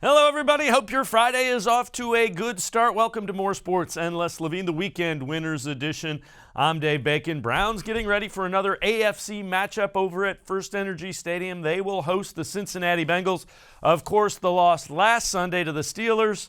Hello, everybody. Hope your Friday is off to a good start. Welcome to More Sports Les Levine, the Weekend Winners Edition. I'm Dave Bacon. Browns getting ready for another AFC matchup over at First Energy Stadium. They will host the Cincinnati Bengals. Of course, the loss last Sunday to the Steelers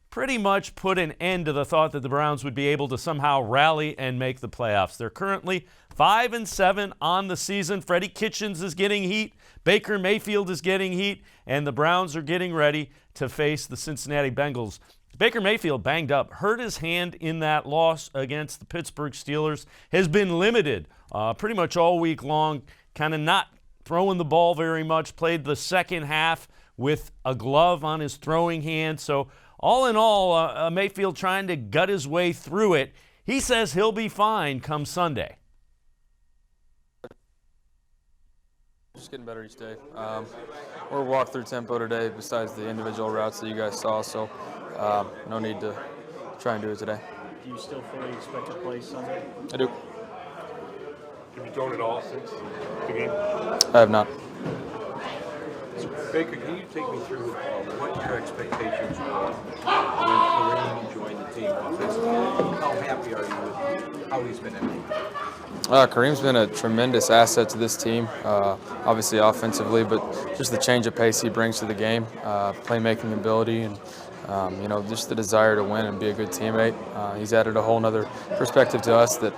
pretty much put an end to the thought that the Browns would be able to somehow rally and make the playoffs. They're currently 5-7 on the season. Freddie Kitchens is getting heat. Baker Mayfield is getting heat. And the Browns are getting ready to face the Cincinnati Bengals. Baker Mayfield banged up, hurt his hand in that loss against the Pittsburgh Steelers, has been limited pretty much all week long, kind of not throwing the ball very much, played the second half with a glove on his throwing hand. So all in all, Mayfield trying to gut his way through it. He says he'll be fine come Sunday. Just getting better each day. We're walk through tempo today besides the individual routes that you guys saw, so no need to try and do it today. Do you still fully expect to play Sunday? I do. Have you thrown it all since the game? I have not. So, Baker, can you take me through what your expectations were when Kareem joined the team offensively? How happy are you with how he's been in? Kareem's been a tremendous asset to this team, obviously offensively, but just the change of pace he brings to the game, playmaking ability, and just the desire to win and be a good teammate. He's added a whole other perspective to us that,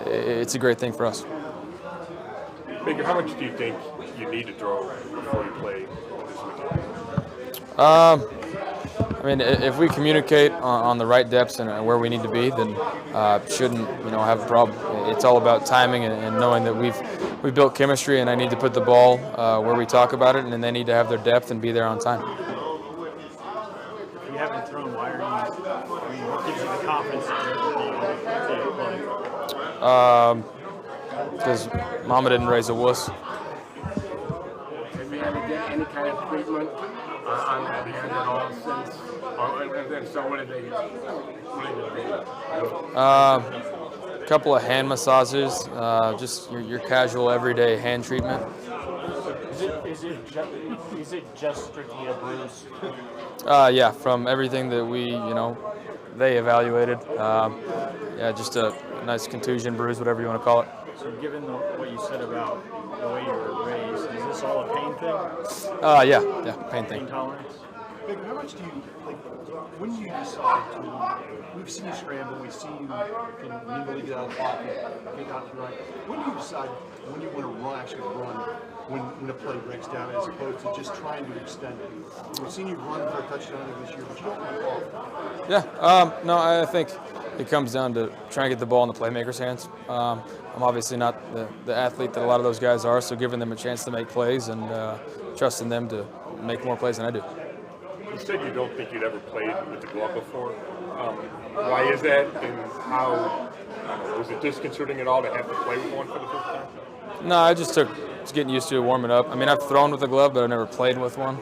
it's a great thing for us. Baker, how much do you think you need to throw before you play this weekend? If we communicate on the right depths and where we need to be, then shouldn't have a problem. It's all about timing and knowing that we've built chemistry, and I need to put the ball where we talk about it, and then they need to have their depth and be there on time. If you haven't thrown, why are you? What gives you the confidence to play? Because Mama didn't raise a wuss. Have you had to get any kind of treatment on that hand at all since? And then, so what did they do? A couple of hand massages, just your casual everyday hand treatment. Is it just strictly a bruise? Yeah, from everything that they evaluated. Just a nice contusion bruise, whatever you want to call it. So given what you said about the way you were raised, is this all a pain thing? Yeah, pain thing. Pain tolerance? Baker, how much do you, when you decide to, we've seen you scramble, we've seen you can nimbly get out of the pocket, get out to the right. When do you decide when you want to actually run when a play breaks down as opposed to just trying to extend it? We've seen you run for a touchdown this year, but you don't want to call. Yeah, no, I think it comes down to trying to get the ball in the playmaker's hands. I'm obviously not the athlete that a lot of those guys are, so giving them a chance to make plays and trusting them to make more plays than I do. You said you don't think you'd ever played with the glove before. Why is that, and how was it disconcerting at all to have to play with one for the first time? No, I just took getting used to it, warming up. I've thrown with a glove, but I've never played with one.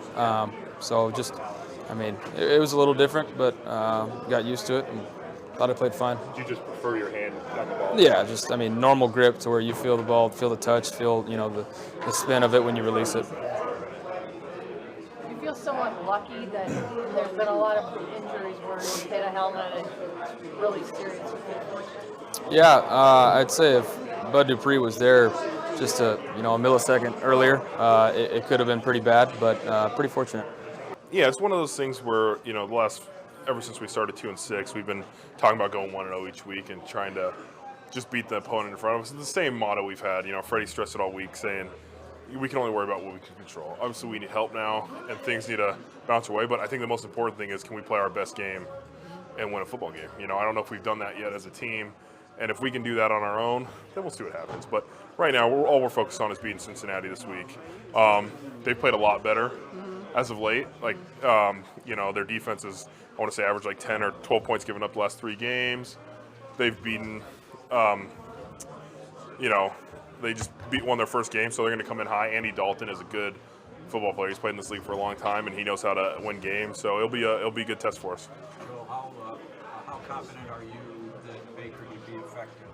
It was a little different, but got used to it and thought I played fine. Did you just prefer your hand on the ball? Yeah, normal grip to where you feel the ball, feel the touch, feel the spin of it when you release it. You feel somewhat lucky that there's been a lot of injuries where you hit a helmet and it's really serious. Yeah, I'd say if Bud Dupree was there just a millisecond earlier, it could have been pretty bad, but pretty fortunate. Yeah, it's one of those things where, ever since we started 2-6, we've been talking about going 1-0 each week and trying to just beat the opponent in front of us. It's the same motto we've had. Freddie stressed it all week, saying we can only worry about what we can control. Obviously, we need help now, and things need to bounce away. But I think the most important thing is, can we play our best game and win a football game? I don't know if we've done that yet as a team. And if we can do that on our own, then we'll see what happens. But right now, all we're focused on is beating Cincinnati this week. They've played a lot better as of late. Their defense is, I want to say, average 10 or 12 points given up the last 3 games. They've beaten, they just won their first game, so they're going to come in high. Andy Dalton is a good football player. He's played in this league for a long time, and he knows how to win games. So it'll be a good test for us. So how confident are you that Baker would be effective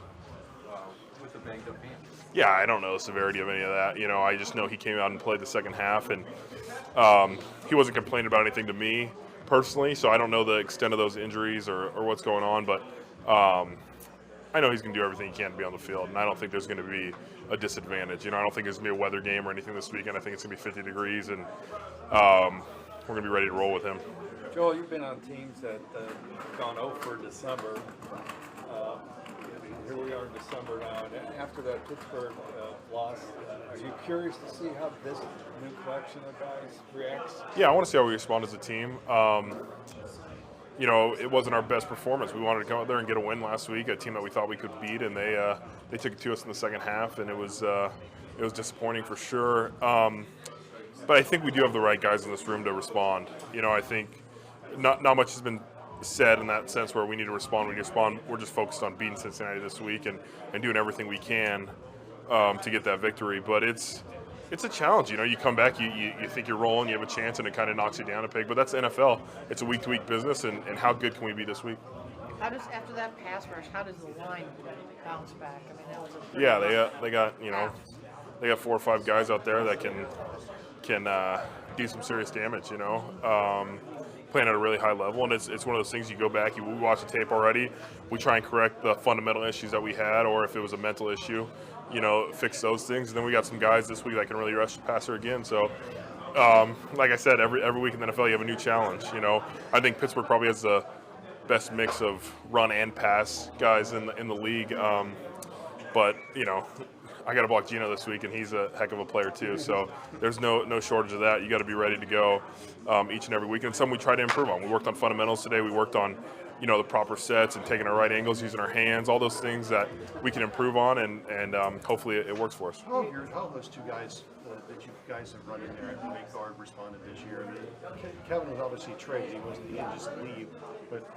with a banged up hand? Yeah, I don't know the severity of any of that. I just know he came out and played the second half, and He wasn't complaining about anything to me personally, so I don't know the extent of those injuries or what's going on, but I know he's going to do everything he can to be on the field, and I don't think there's going to be a disadvantage. I don't think there's going to be a weather game or anything this weekend. I think it's going to be 50 degrees, and we're going to be ready to roll with him. Joel, you've been on teams that gone 0 for December. Here we are in December now, and after that Pittsburgh loss, are you curious to see how this new collection of guys reacts? Yeah, I want to see how we respond as a team. It wasn't our best performance. We wanted to go out there and get a win last week, a team that we thought we could beat, and they took it to us in the second half, and it was disappointing for sure. But I think we do have the right guys in this room to respond. I think not much has been said in that sense where we need to respond. We're just focused on beating Cincinnati this week and doing everything we can to get that victory. But it's a challenge. You come back, you think you're rolling, you have a chance, and it kind of knocks you down a peg. But that's the NFL. It's a week-to-week business, and how good can we be this week? How does, after that pass rush, how does the line bounce back? I mean, that was a they got 4 or 5 guys out there that can do some serious damage. Playing at a really high level, and it's one of those things you go back, we watch the tape already, we try and correct the fundamental issues that we had, or if it was a mental issue, fix those things, and then we got some guys this week that can really rush the passer again. So, like I said, every week in the NFL you have a new challenge. I think Pittsburgh probably has the best mix of run and pass guys in the league, but I got to block Gino this week, and he's a heck of a player too. So there's no shortage of that. You got to be ready to go each and every week. And some we try to improve on. We worked on fundamentals today. We worked on the proper sets and taking our right angles, using our hands, all those things that we can improve on, and hopefully it works for us. How have those 2 guys that you guys have run in there at right guard responded this year? I mean, Kevin was obviously traded. He didn't just leave, but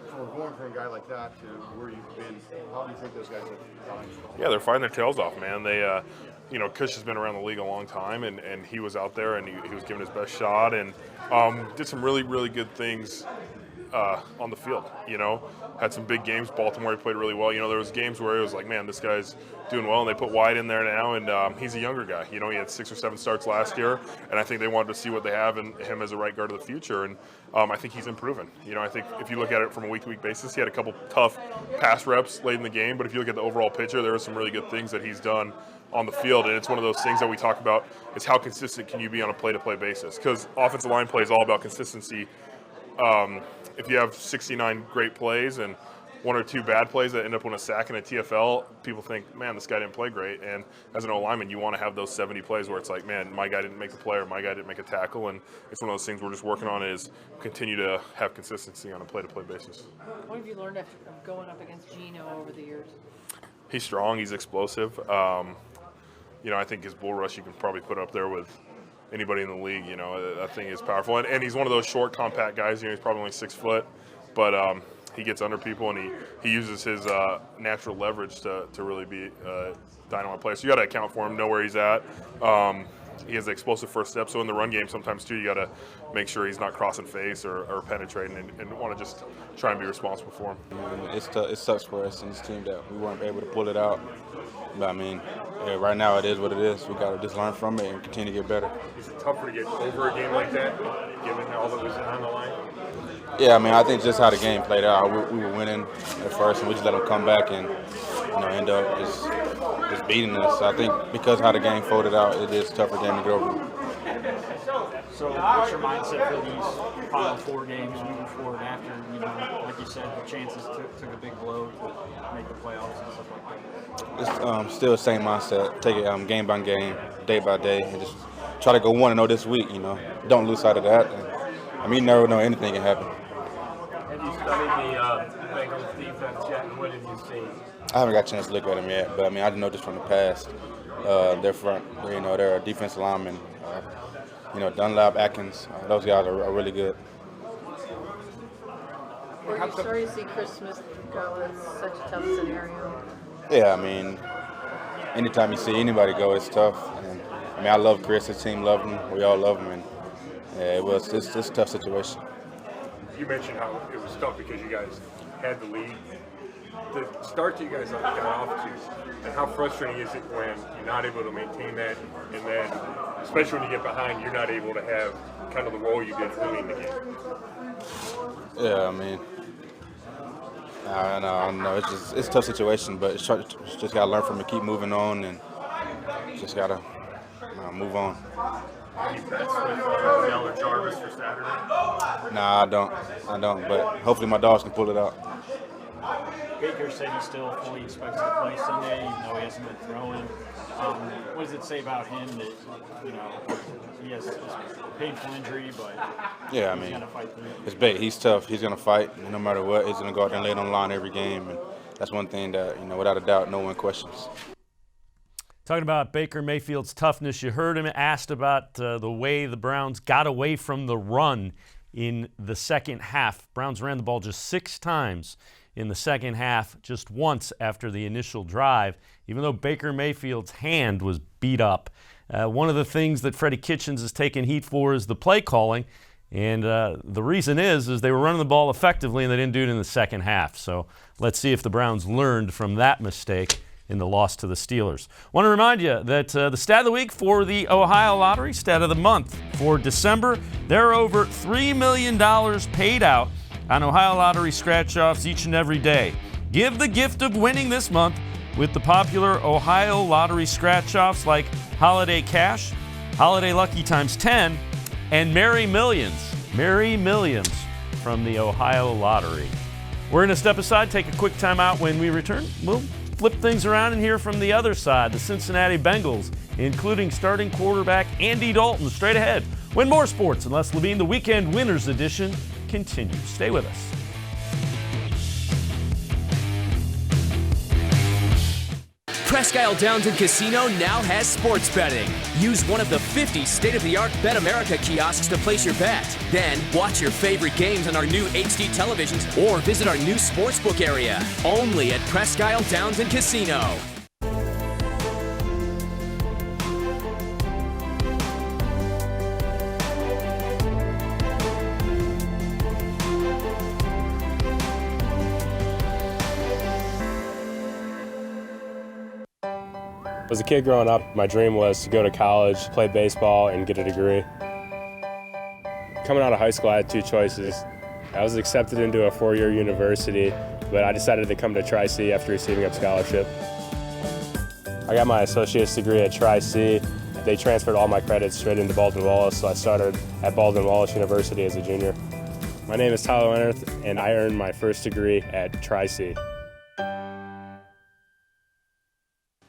from going from a guy like that to where you've been, how do you think those guys have done? Yeah, they're fighting their tails off, man. They, Kush has been around the league a long time, and he was out there, and he was giving his best shot, and did some really, really good things on the field. Had some big games. Baltimore, he played really well. There was games where it was like, man, this guy's doing well, and they put White in there now, and he's a younger guy. He had 6 or 7 starts last year, and I think they wanted to see what they have in him as a right guard of the future, and I think he's improving. I think if you look at it from a week-to-week basis, he had a couple tough pass reps late in the game, but if you look at the overall picture, there were some really good things that he's done on the field, and it's one of those things that we talk about is how consistent can you be on a play-to-play basis, because offensive line play is all about consistency. If you have 69 great plays and 1 or 2 bad plays that end up with a sack in a TFL, people think, man, this guy didn't play great. And as an O-lineman, you want to have those 70 plays where it's like, man, my guy didn't make the play or my guy didn't make a tackle. And it's one of those things we're just working on is continue to have consistency on a play-to-play basis. What have you learned of going up against Gino over the years? He's strong. He's explosive. I think his bull rush you can probably put up there with anybody in the league. That thing is powerful. And he's one of those short, compact guys. He's probably only 6 foot, but he gets under people, and he uses his natural leverage to really be a dynamite player. So you got to account for him, know where he's at. He has the explosive first step. So in the run game, sometimes too, you got to make sure he's not crossing face or penetrating, and want to just try and be responsible for him. It sucks for us in this team that we weren't able to pull it out. But right now it is what it is. We got to just learn from it and continue to get better. Is it tougher to get over a game like that, given all that was on the line? Yeah, I think just how the game played out. We were winning at first, and we just let them come back and end up just beating us. I think because how the game folded out, it is a tougher game to get over. So what's your mindset for these final 4 games moving forward after, like you said, the chances took a big blow to make the playoffs and stuff like that? It's still the same mindset. Take it game by game, day by day, and just try to go 1-0 this week, Don't lose sight of that. And, you never know, anything can happen. Have you studied the Bengals defense yet, and what have you seen? I haven't got a chance to look at them yet, but I know just from the past. Their front, they're a defensive lineman. Dunlap, Atkins, those guys are really good. Were you sorry to see Chris Smith go in such a tough scenario? Yeah, anytime you see anybody go, it's tough. And, I love Chris. His team loved him. We all love him, and it's a tough situation. You mentioned how it was tough because you guys had the lead. the start that you guys got off to, and how frustrating is it when you're not able to maintain that, and then, especially when you get behind, you're not able to have kind of the role you did early in the game? Yeah, I mean, I know it's a tough situation, but it's just gotta learn from it, keep moving on, and just gotta move on. Any bets with Dell or Jarvis for Saturday? Nah, I don't. But hopefully my dogs can pull it out. Baker said he still fully expects to play Sunday, even though he hasn't been throwing. What does it say about him that, you know, he has a painful injury, but he's going to fight through it? It's big. He's tough. He's going to fight no matter what. He's going to go out there and lay it on the line every game, and that's one thing that, without a doubt, no one questions. Talking about Baker Mayfield's toughness, you heard him asked about the way the Browns got away from the run in the second half. Browns ran the ball just 6 times in the second half, just once after the initial drive, even though Baker Mayfield's hand was beat up. One of the things that Freddie Kitchens has taken heat for is the play calling, and the reason is they were running the ball effectively and they didn't do it in the second half. So let's see if the Browns learned from that mistake in the loss to the Steelers. Want to remind you that the stat of the week for the Ohio Lottery, stat of the month for December, there are over $3 million paid out on Ohio Lottery scratch-offs each and every day. Give the gift of winning this month with the popular Ohio Lottery scratch-offs like Holiday Cash, Holiday Lucky Times 10, and Merry Millions. Merry Millions from the Ohio Lottery. We're going to step aside, take a quick time out. When we return, we'll flip things around and hear from the other side, the Cincinnati Bengals, including starting quarterback Andy Dalton, straight ahead. When More Sports and Les Levine, the Weekend Winners Edition, continues. Stay with us. Presque Isle Downton Casino now has sports betting. Use one of the 50 state-of-the-art Bet America kiosks to place your bet. Then, watch your favorite games on our new HD televisions or visit our new sportsbook area. Only at Presque Isle Downton Casino. As a kid growing up, my dream was to go to college, play baseball, and get a degree. Coming out of high school, I had 2 choices. I was accepted into a 4-year university, but I decided to come to Tri-C after receiving a scholarship. I got my associate's degree at Tri-C. They transferred all my credits straight into Baldwin-Wallace, so I started at Baldwin-Wallace University as a junior. My name is Tyler Leonard, and I earned my first degree at Tri-C.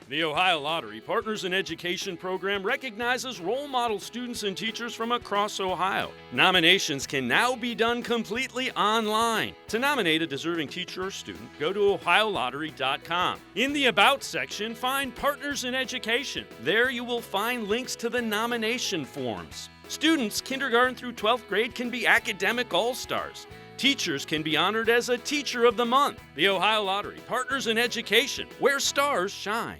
The Ohio Lottery Partners in Education program recognizes role model students and teachers from across Ohio. Nominations can now be done completely online. To nominate a deserving teacher or student, go to ohiolottery.com. In the About section, find Partners in Education. There you will find links to the nomination forms. Students, kindergarten through 12th grade, can be academic all-stars. Teachers can be honored as a Teacher of the Month. The Ohio Lottery Partners in Education, where stars shine.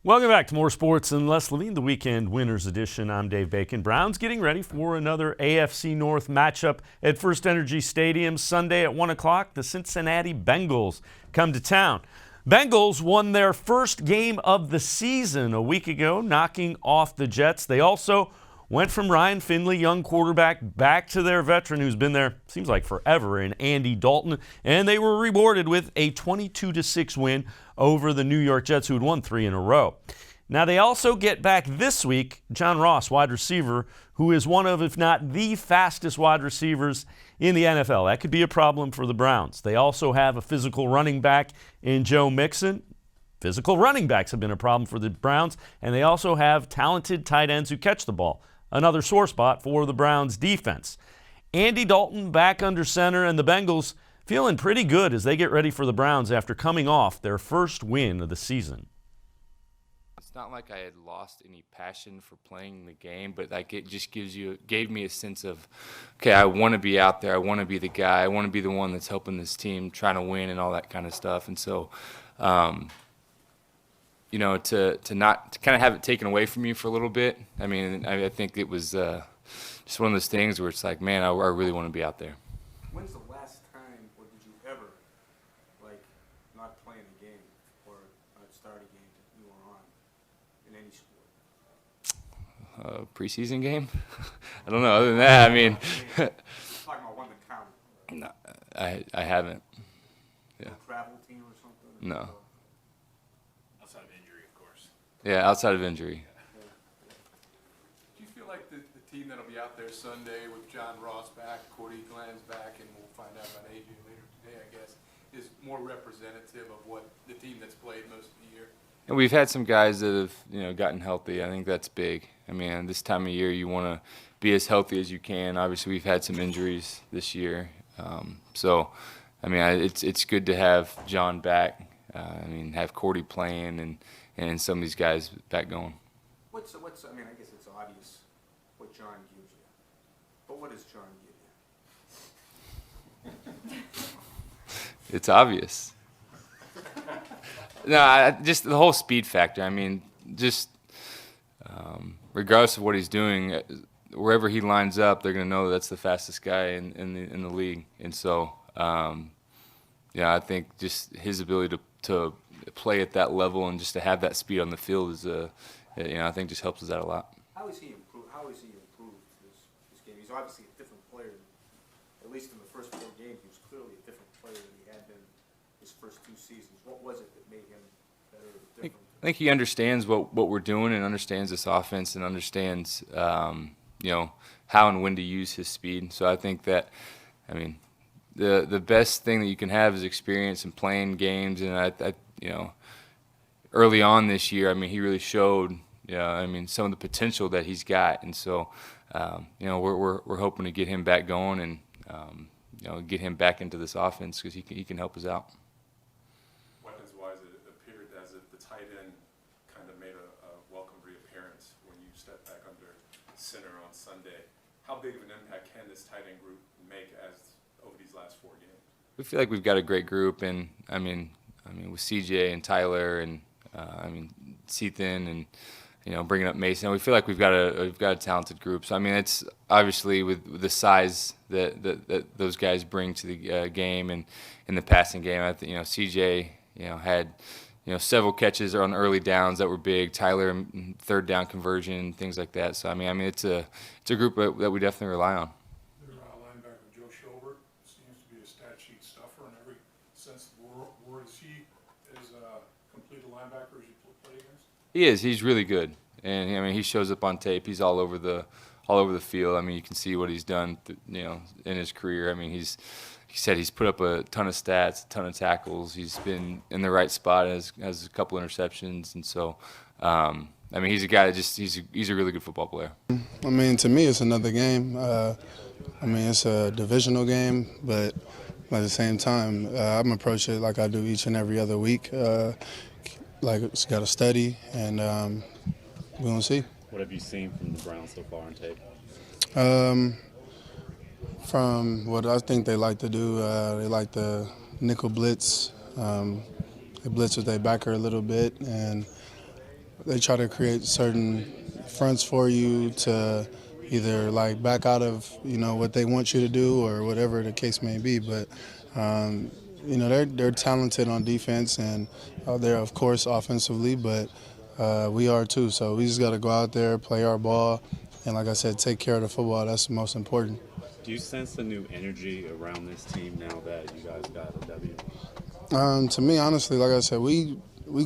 Welcome back to More Sports and Les Levine, the Weekend Winners Edition. I'm Dave Bacon. Browns getting ready for another AFC North matchup at First Energy Stadium Sunday at 1 o'clock. The Cincinnati Bengals come to town. Bengals won their first game of the season a week ago, knocking off the Jets. They also went from Ryan Finley, young quarterback, back to their veteran who's been there, seems like forever, in Andy Dalton. And they were rewarded with a 22-6 win over the New York Jets, who had won 3 in a row. Now, they also get back this week John Ross, wide receiver, who is one of, if not the fastest wide receivers in the NFL. That could be a problem for the Browns. They also have a physical running back in Joe Mixon. Physical running backs have been a problem for the Browns, and they also have talented tight ends who catch the ball. Another sore spot for the Browns defense. Andy Dalton back under center, and the Bengals feeling pretty good as they get ready for the Browns after coming off their first win of the season. It's not like I had lost any passion for playing the game, but like it just gave me a sense of, okay, I want to be out there. I want to be the guy. I want to be the one that's helping this team trying to win and all that kind of stuff. And so you know, to kind of have it taken away from you for a little bit. I mean, I think it was just one of those things where it's like, man, I really want to be out there. When's the last time, or did you ever, like, not play in a game or not start a game that you were on in any sport? Preseason game? I don't know. Other than that, I mean, talking about one that counted. no, I haven't. Yeah. No travel team or something? No. Outside of injury, of course. Yeah, outside of injury. Do you feel like the team that'll be out there Sunday with John Ross back, Cordy Glenn's back, and we'll find out about Adrian later today, I guess, is more representative of what the team that's played most of the year? And we've had some guys that have, you know, gotten healthy. I think that's big. I mean, this time of year, you want to be as healthy as you can. Obviously, we've had some injuries this year, so I mean, it's good to have John back. I mean, have Cordy playing and some of these guys back going. What's I mean, I guess it's obvious what John gives you, but what does John give you? It's obvious. No, just the whole speed factor. I mean, just regardless of what he's doing, wherever he lines up, they're going to know that's the fastest guy in the league. And so, yeah, I think just his ability to play at that level and just to have that speed on the field is, you know, I think just helps us out a lot. How is he improved? How has he improved this game? He's obviously a different player. At least in the first 4 games, he was clearly a different player than he had been his first 2 seasons. What was it that made him better or different? I think he understands what we're doing and understands this offense and understands, you know, how and when to use his speed. So I think that, I mean, the best thing that you can have is experience and playing games. And I you know, early on this year, I mean, he really showed, you know, I mean, some of the potential that he's got. And so, you know, we're hoping to get him back going and, you know, get him back into this offense because he can help us out. Weapons-wise, it appeared as if the tight end kind of made a welcome reappearance when you stepped back under center on Sunday. How big of an impact can this tight end group make over these last 4 games? We feel like we've got a great group, and I mean with CJ and Tyler and I mean Sethan and, you know, bringing up Mason, we feel like we've got a talented group. So I mean, it's obviously with the size that those guys bring to the game and in the passing game. I think, you know, CJ, you know, had, you know, several catches on early downs that were big. Tyler, 3rd down conversion, things like that. So I mean it's a group that we definitely rely on. Their linebacker Joe Schobert seems to be a stat sheet stuffer in every sense of the word. Is he as complete a linebacker as you play against? He is. He's really good, and I mean he shows up on tape. He's all over the field. I mean you can see what he's done, you know, in his career. I mean he said he's put up a ton of stats, a ton of tackles. He's been in the right spot, has a couple interceptions, and so I mean he's a guy that just he's a really good football player. I mean, to me it's another game. I mean it's a divisional game, but at the same time I'm approach it like I do each and every other week. Like it's got to study, and we're gonna see. What have you seen from the Browns so far on tape? From what I think they like to do, they like the nickel blitz. They blitz with their backer a little bit, and they try to create certain fronts for you to either like back out of, you know, what they want you to do or whatever the case may be. But you know, they're talented on defense, and they're of course offensively, but we are too. So we just got to go out there, play our ball, and like I said, take care of the football. That's the most important. Do you sense a new energy around this team now that you guys got a W? To me, honestly, like I said, we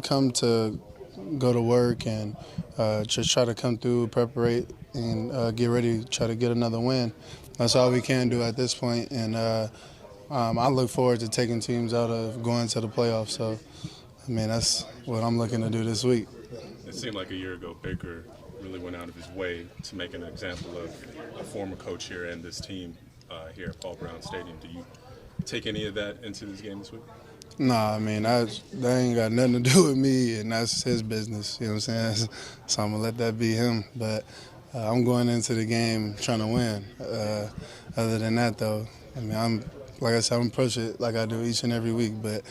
come to go to work and just try to come through, prepare, and get ready, try to get another win. That's all we can do at this point, and I look forward to taking teams out of going to the playoffs. So, I mean, that's what I'm looking to do this week. It seemed like a year ago Baker really went out of his way to make an example of a former coach here and this team here at Paul Brown Stadium. Do you take any of that into this game this week? Nah, I mean, that ain't got nothing to do with me, and that's his business, you know what I'm saying? So I'm going to let that be him. But I'm going into the game trying to win. Other than that, though, I mean, like I said, I'm approaching it like I do each and every week, but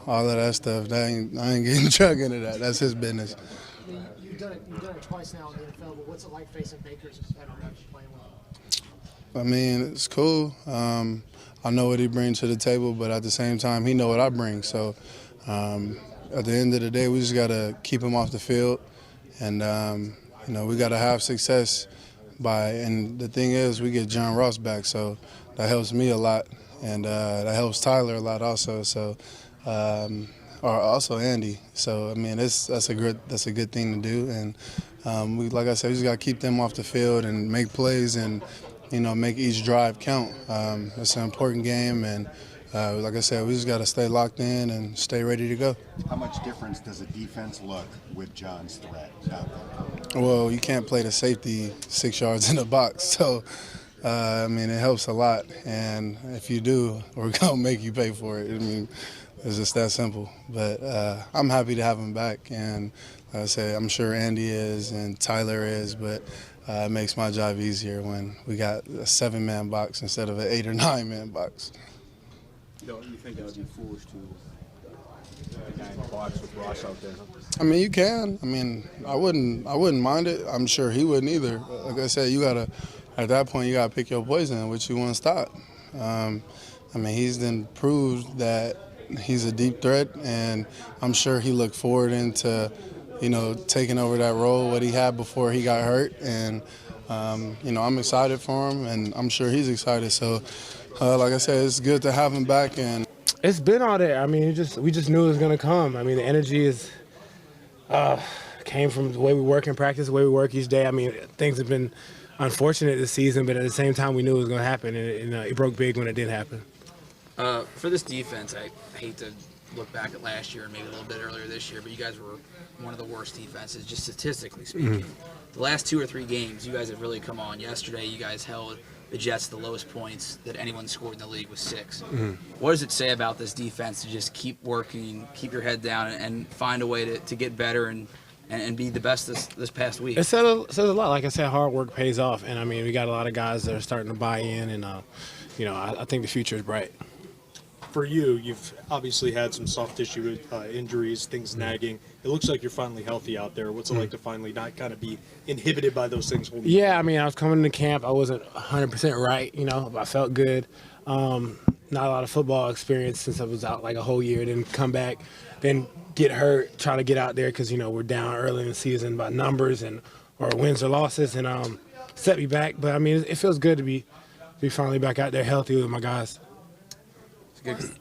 all of that stuff. I ain't getting drug into that. That's his business. You've done it twice now in the NFL, but what's it like facing Baker's better reps playing with him? I mean, it's cool. I know what he brings to the table, but at the same time, he know what I bring. So at the end of the day, we just got to keep him off the field. And, we got to have success and the thing is, we get John Ross back, so that helps me a lot. And that helps Tyler a lot also. So, or also Andy. So I mean, that's a good thing to do. And like I said, we just got to keep them off the field and make plays and make each drive count. It's an important game, and like I said, we just got to stay locked in and stay ready to go. How much difference does a defense look with John's threat out there? Well, you can't play the safety 6 yards in the box, so. I mean, it helps a lot, and if you do, we're going to make you pay for it. I mean, it's just that simple. But I'm happy to have him back, and like I say, I'm sure Andy is and Tyler is, but it makes my job easier when we got a 7-man box instead of an 8 or 9-man box. You think that would be foolish to the guy in the box with Ross out there? I mean, you can. I mean, I wouldn't mind it. I'm sure he wouldn't either. Like I said, at that point, you got to pick your poison, which you want to stop. I mean, he's then proved that he's a deep threat, and I'm sure he looked forward into, taking over that role, what he had before he got hurt. And, I'm excited for him, and I'm sure he's excited. So, like I said, it's good to have him back. And it's been all there. I mean, we just knew it was going to come. I mean, the energy came from the way we work in practice, the way we work each day. I mean, things have been unfortunate this season, but at the same time, we knew it was going to happen, and it broke big when it did happen. For this defense, I hate to look back at last year and maybe a little bit earlier this year, but you guys were one of the worst defenses, just statistically speaking. Mm-hmm. The last 2 or 3 games, you guys have really come on. Yesterday, you guys held the Jets to the lowest points that anyone scored in the league was 6. Mm-hmm. What does it say about this defense to just keep working, keep your head down, and find a way to get better and be the best this past week? It says a lot. Like I said, hard work pays off, and I mean, we got a lot of guys that are starting to buy in, and I think the future is bright. For you, you've obviously had some soft tissue injuries, things nagging. It looks like you're finally healthy out there. What's it like to finally not kind of be inhibited by those things? Yeah, I mean, I was coming into camp. I wasn't 100% right, but I felt good. Not a lot of football experience since I was out like a whole year. Then come back, then get hurt, try to get out there because, we're down early in the season by numbers or wins or losses, and set me back. But, I mean, it feels good to be finally back out there healthy with my guys.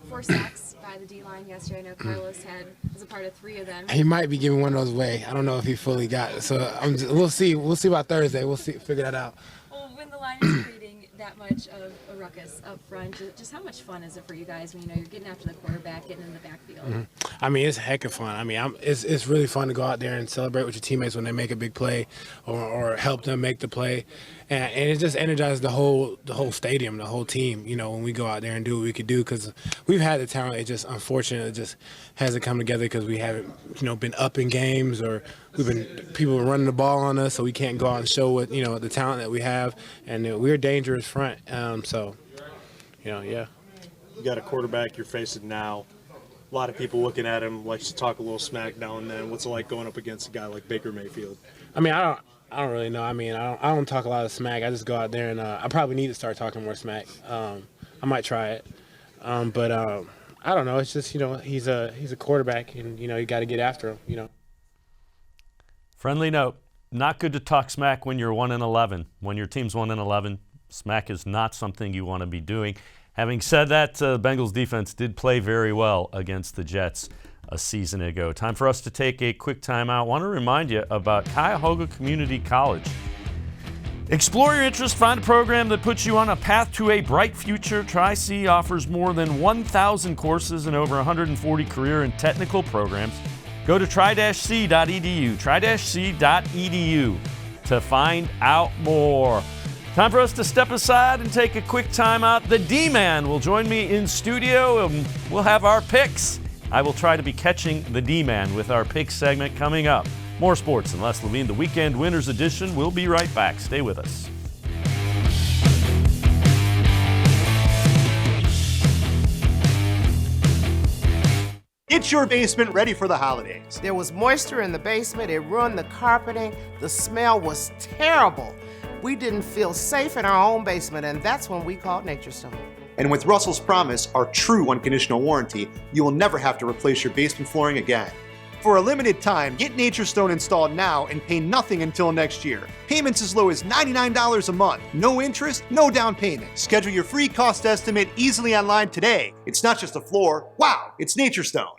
4 sacks by the D-line yesterday. I know Carlos was a part of 3 of them. He might be giving one of those away. I don't know if he fully got it. So we'll see. We'll see about Thursday. We'll figure that out. Well, when the line is creating that much of a ruckus up front, just how much fun is it for you guys when you're getting after the quarterback, getting in the backfield? Mm-hmm. I mean, it's a heck of fun. I mean, it's really fun to go out there and celebrate with your teammates when they make a big play or help them make the play. And it just energizes the whole stadium, the whole team, when we go out there and do what we could do, because we've had the talent. It just, unfortunately, it just hasn't come together because we haven't, been up in games, or people are running the ball on us, so we can't go out and show what, the talent that we have. And we're a dangerous front. Yeah. You got a quarterback you're facing now. A lot of people looking at him likes to talk a little smack now and then. What's it like going up against a guy like Baker Mayfield? I mean, I don't really know. I mean, I don't talk a lot of smack. I just go out there and I probably need to start talking more smack. I might try it, but I don't know. It's just he's a quarterback, and you got to get after him. Friendly note: not good to talk smack when you're 1-11. When your team's 1-11, smack is not something you want to be doing. Having said that, the Bengals defense did play very well against the Jets a season ago. Time for us to take a quick timeout. I want to remind you about Cuyahoga Community College. Explore your interest, find a program that puts you on a path to a bright future. Tri-C offers more than 1,000 courses and over 140 career and technical programs. Go to tri-c.edu, tri-c.edu to find out more. Time for us to step aside and take a quick timeout. The D-Man will join me in studio, and we'll have our picks. I will try to be catching the D-Man with our picks segment coming up. More Sports and Les Levine, the Weekend Winners Edition. We'll be right back. Stay with us. Get your basement ready for the holidays. There was moisture in the basement. It ruined the carpeting. The smell was terrible. We didn't feel safe in our own basement, and that's when we called Nature Stone. And with Russell's Promise, our true unconditional warranty, you will never have to replace your basement flooring again. For a limited time, get Nature Stone installed now and pay nothing until next year. Payments as low as $99 a month. No interest, no down payment. Schedule your free cost estimate easily online today. It's not just a floor. Wow, it's Nature Stone.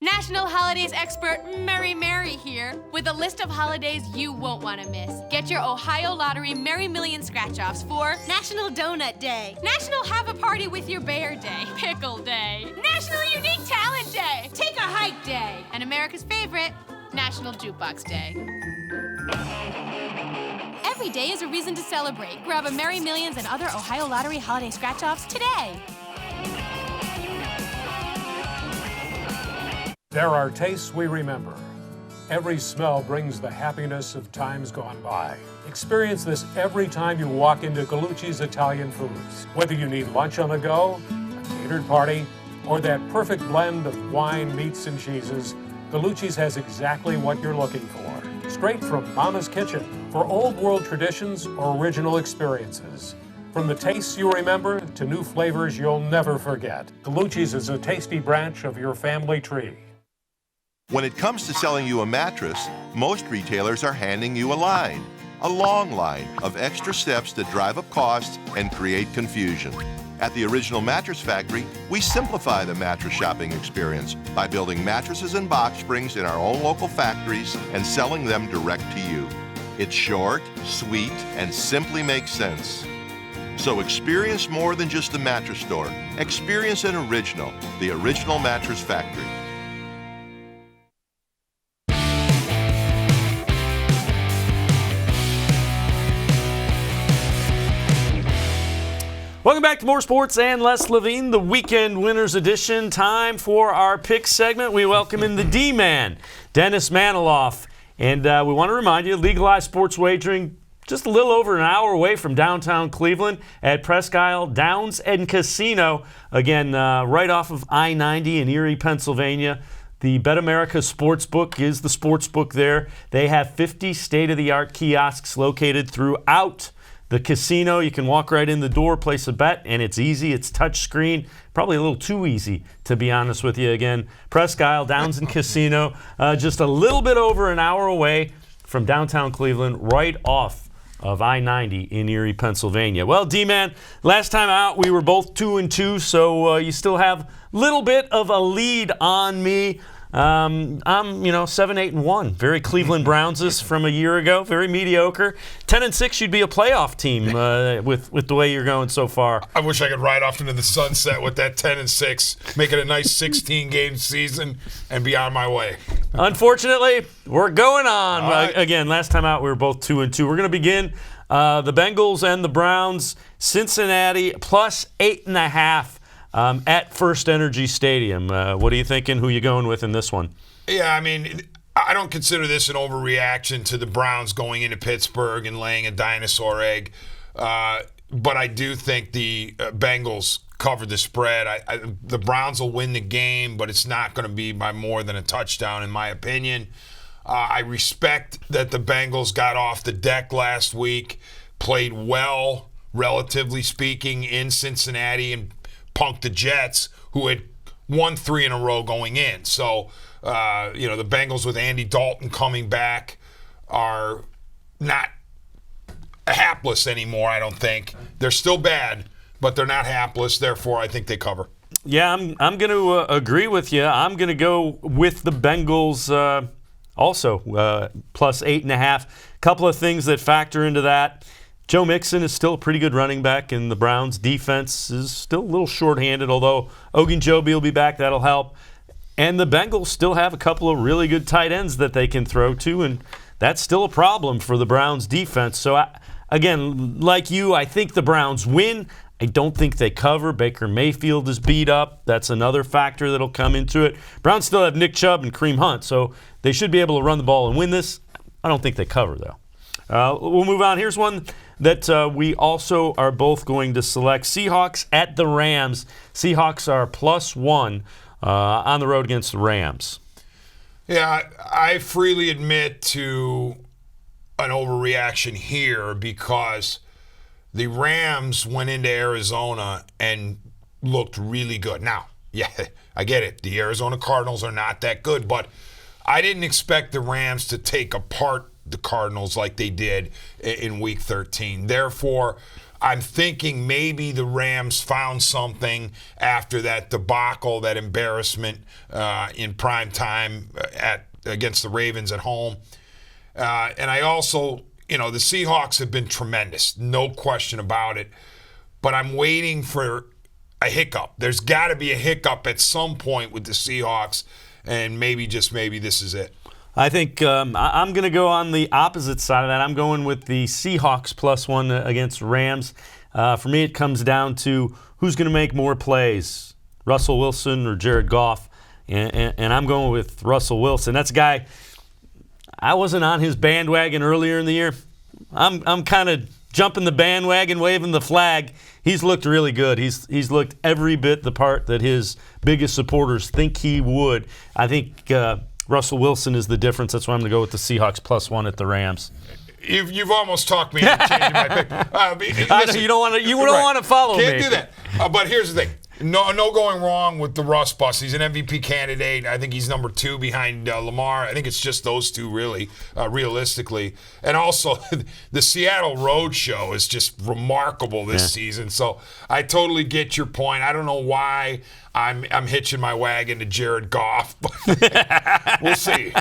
National Holidays expert Mary here with a list of holidays you won't want to miss. Get your Ohio Lottery Merry Million scratch-offs for National Donut Day, National Have a Party with Your Bear Day, Pickle Day, National Unique Talent Day, Take a Hike Day, and America's favorite, National Jukebox Day. Every day is a reason to celebrate. Grab a Merry Millions and other Ohio Lottery holiday scratch-offs today. There are tastes we remember. Every smell brings the happiness of times gone by. Experience this every time you walk into Gallucci's Italian Foods. Whether you need lunch on the go, a catered party, or that perfect blend of wine, meats, and cheeses, Gallucci's has exactly what you're looking for. Straight from Mama's Kitchen for old world traditions or original experiences. From the tastes you remember to new flavors you'll never forget. Gallucci's is a tasty branch of your family tree. When it comes to selling you a mattress, most retailers are handing you a long line of extra steps that drive up costs and create confusion. At the Original Mattress Factory, we simplify the mattress shopping experience by building mattresses and box springs in our own local factories and selling them direct to you. It's short, sweet, and simply makes sense. So experience more than just a mattress store. Experience an original, the Original Mattress Factory. Welcome back to More Sports and Les Levine, the Weekend Winners Edition. Time for our pick segment. We welcome in the D-Man, Dennis Manoloff. And we want to remind you, legalized sports wagering just a little over an hour away from downtown Cleveland at Presque Isle Downs and Casino. Again, right off of I-90 in Erie, Pennsylvania. The Bet America Sportsbook is the sportsbook there. They have 50 state-of-the-art kiosks located throughout the casino. You can walk right in the door, place a bet, and it's easy. It's touch screen. Probably a little too easy, to be honest with you. Again, Presque Isle Downs and Casino, just a little bit over an hour away from downtown Cleveland, right off of I-90 in Erie, Pennsylvania. Well, D-Man, last time out we were both 2-2, so you still have a little bit of a lead on me. I'm 7-8-1. Very Cleveland Browns from a year ago. Very mediocre. 10-6, you'd be a playoff team with the way you're going so far. I wish I could ride off into the sunset with that 10-6, make it a nice 16-game season, and be on my way. Unfortunately, we're going on. Right. Again, last time out we were both 2-2. We're going to begin the Bengals and the Browns. Cincinnati plus 8.5. At First Energy Stadium. What are you thinking? Who are you going with in this one? Yeah, I mean, I don't consider this an overreaction to the Browns going into Pittsburgh and laying a dinosaur egg. But I do think the Bengals covered the spread. The Browns will win the game, but it's not going to be by more than a touchdown, in my opinion. I respect that the Bengals got off the deck last week, played well, relatively speaking, in Cincinnati, and punked the Jets, who had won 3 in a row going in. So, the Bengals with Andy Dalton coming back are not hapless anymore, I don't think. They're still bad, but they're not hapless. Therefore, I think they cover. Yeah, I'm going to agree with you. I'm going to go with the Bengals also, plus 8.5. Couple of things that factor into that. Joe Mixon is still a pretty good running back, and the Browns' defense is still a little shorthanded, although Ogunjobi will be back. That'll help. And the Bengals still have a couple of really good tight ends that they can throw to, and that's still a problem for the Browns' defense. So, again, like you, I think the Browns win. I don't think they cover. Baker Mayfield is beat up. That's another factor that'll come into it. Browns still have Nick Chubb and Kareem Hunt, so they should be able to run the ball and win this. I don't think they cover, though. We'll move on. Here's one that we also are both going to select. Seahawks at the Rams. Seahawks are +1. on the road against the Rams. Yeah, I freely admit to an overreaction here because the Rams went into Arizona and looked really good. Now, yeah, I get it. The Arizona Cardinals are not that good, but I didn't expect the Rams to take apart the Cardinals like they did in Week 13. Therefore, I'm thinking maybe the Rams found something after that debacle, that embarrassment in prime time against the Ravens at home. And I also, the Seahawks have been tremendous, no question about it. But I'm waiting for a hiccup. There's got to be a hiccup at some point with the Seahawks, and maybe, just maybe, this is it. I think I'm going to go on the opposite side of that. I'm going with the Seahawks +1 against Rams. For me, it comes down to who's going to make more plays, Russell Wilson or Jared Goff, and I'm going with Russell Wilson. That's a guy, I wasn't on his bandwagon earlier in the year. I'm kind of jumping the bandwagon, waving the flag. He's looked really good. He's looked every bit the part that his biggest supporters think he would. I think Russell Wilson is the difference. That's why I'm going to go with the Seahawks +1 at the Rams. You've almost talked me into changing my pick. Listen, you don't want to follow Can't me. do that. But here's the thing. No going wrong with the Russ bus. He's an MVP candidate. I think he's number 2 behind Lamar. I think it's just those two, really, realistically. And also, the Seattle Road Show is just remarkable this season. So I totally get your point. I don't know why I'm hitching my wagon to Jared Goff, but we'll see.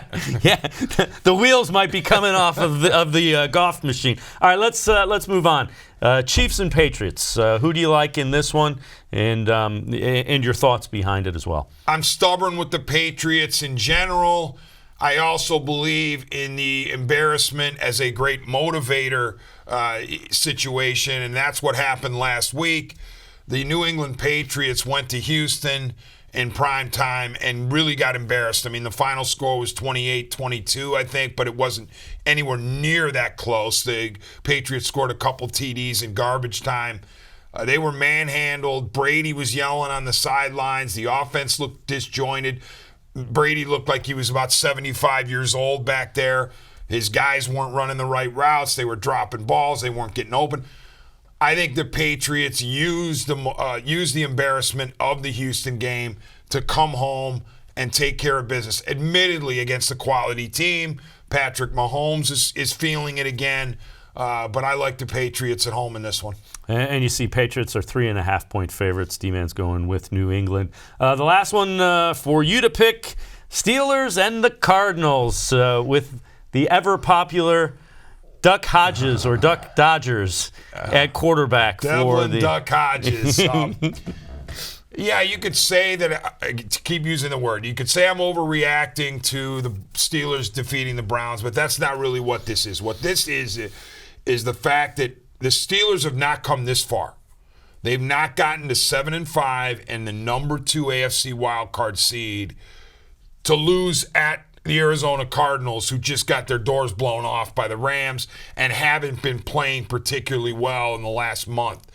Yeah, the wheels might be coming off of the Goff machine. All right, let's move on. Chiefs and Patriots. Who do you like in this one, and your thoughts behind it as well? I'm stubborn with the Patriots in general. I also believe in the embarrassment as a great motivator situation, and that's what happened last week. The New England Patriots went to Houston in prime time and really got embarrassed. I mean, the final score was 28-22, I think, but it wasn't anywhere near that close. The Patriots scored a couple TDs in garbage time. They were manhandled. Brady was yelling on the sidelines. The offense looked disjointed. Brady looked like he was about 75 years old back there. His guys weren't running the right routes. They were dropping balls. They weren't getting open. I think the Patriots used the embarrassment of the Houston game to come home and take care of business. Admittedly, against a quality team, Patrick Mahomes is feeling it again, but I like the Patriots at home in this one. And you see Patriots are 3.5-point favorites. D-Man's going with New England. The last one for you to pick, Steelers and the Cardinals with the ever-popular Duck Hodges or Duck Dodgers at quarterback for the Duck Hodges. Yeah, you could say that, to keep using the word, you could say I'm overreacting to the Steelers defeating the Browns, but that's not really what this is. What this is the fact that the Steelers have not come this far. They've not gotten to 7-5 and the number 2 AFC wildcard seed to lose at the Arizona Cardinals, who just got their doors blown off by the Rams and haven't been playing particularly well in the last month.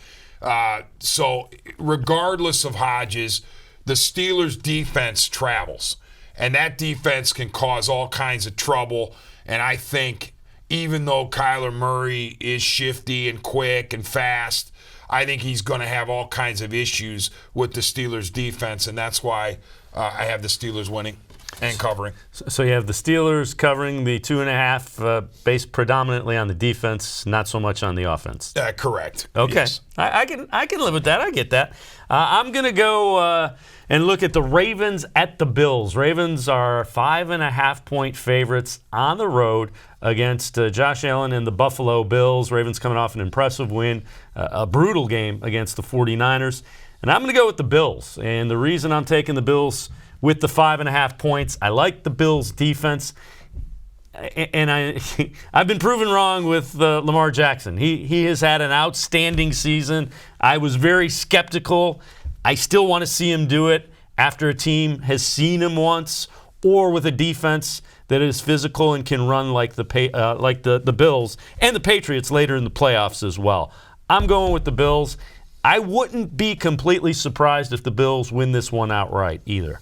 So regardless of Hodges, the Steelers' defense travels, and that defense can cause all kinds of trouble. And I think even though Kyler Murray is shifty and quick and fast, I think he's going to have all kinds of issues with the Steelers' defense, and that's why I have the Steelers winning and covering. So you have the Steelers covering the 2.5, based predominantly on the defense, not so much on the offense. Correct. Okay, yes. I can live with that. I get that. I'm gonna go and look at the Ravens at the Bills. Ravens are 5.5-point favorites on the road against Josh Allen and the Buffalo Bills. Ravens coming off an impressive win, a brutal game against the 49ers, and I'm gonna go with the Bills. And the reason I'm taking the Bills with the 5.5 points, I like the Bills' defense, and I've been proven wrong with Lamar Jackson. He has had an outstanding season. I was very skeptical. I still want to see him do it after a team has seen him once, or with a defense that is physical and can run like the Bills and the Patriots later in the playoffs as well. I'm going with the Bills. I wouldn't be completely surprised if the Bills win this one outright either.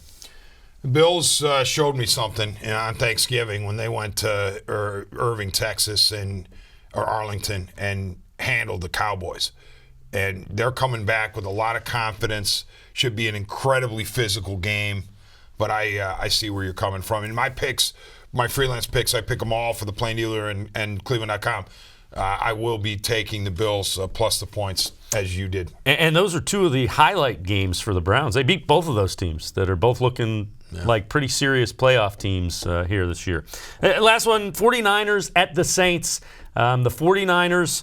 The Bills showed me something on Thanksgiving when they went to Irving, Texas, or Arlington, and handled the Cowboys. And they're coming back with a lot of confidence. Should be an incredibly physical game. But I see where you're coming from. In my picks, my freelance picks, I pick them all for the Plain Dealer and cleveland.com. I will be taking the Bills plus the points, as you did. And those are two of the highlight games for the Browns. They beat both of those teams that are both looking like pretty serious playoff teams here this year. Last one, 49ers at the Saints. The 49ers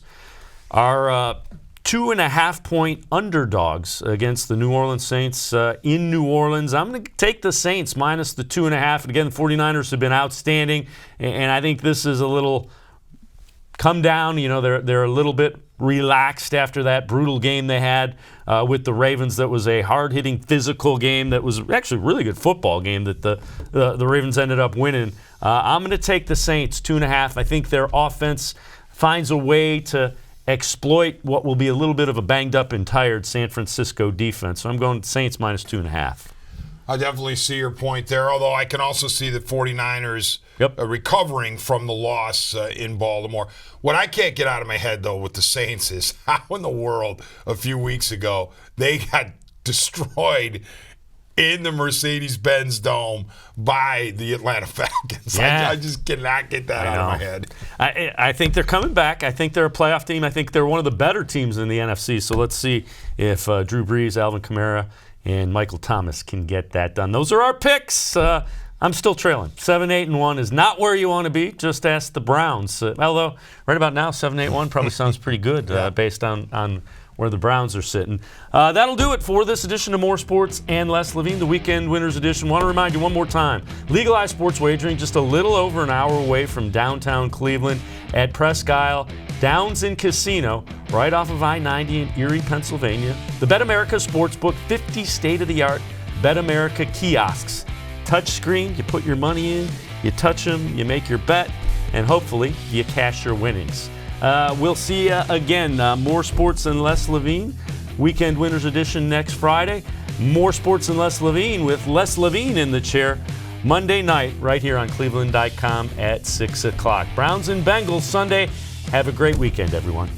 are 2.5-point underdogs against the New Orleans Saints in New Orleans. I'm going to take the Saints minus the 2.5. And again, the 49ers have been outstanding, and I think this is a little come down. You know, they're a little bit relaxed after that brutal game they had with the Ravens. That was a hard-hitting, physical game that was actually a really good football game that the Ravens ended up winning. I'm going to take the Saints 2.5. I think their offense finds a way to exploit what will be a little bit of a banged-up and tired San Francisco defense. So I'm going Saints minus 2.5. I definitely see your point there, although I can also see the 49ers recovering from the loss in Baltimore. What I can't get out of my head, though, with the Saints is how in the world a few weeks ago they got destroyed in the Mercedes-Benz Dome by the Atlanta Falcons. Yeah. I just cannot get that out of my head. I think they're coming back. I think they're a playoff team. I think they're one of the better teams in the NFC. So let's see if Drew Brees, Alvin Kamara, and Michael Thomas can get that done. Those are our picks. I'm still trailing. 7-8-1 is not where you want to be. Just ask the Browns. Although right about now, 7-8-1 probably sounds pretty good based on where the Browns are sitting. That'll do it for this edition of More Sports and Les Levine, the Weekend Winners Edition. Want to remind you one more time, legalized sports wagering just a little over an hour away from downtown Cleveland at Presque Isle Downs and Casino, right off of I-90 in Erie, Pennsylvania. The Bet America Sportsbook, 50 state-of-the-art Bet America kiosks. Touch screen, you put your money in, you touch them, you make your bet, and hopefully you cash your winnings. We'll see you again. More Sports and Les Levine, Weekend Winners Edition next Friday. More Sports and Les Levine with Les Levine in the chair Monday night right here on cleveland.com at 6 o'clock. Browns and Bengals Sunday. Have a great weekend, everyone.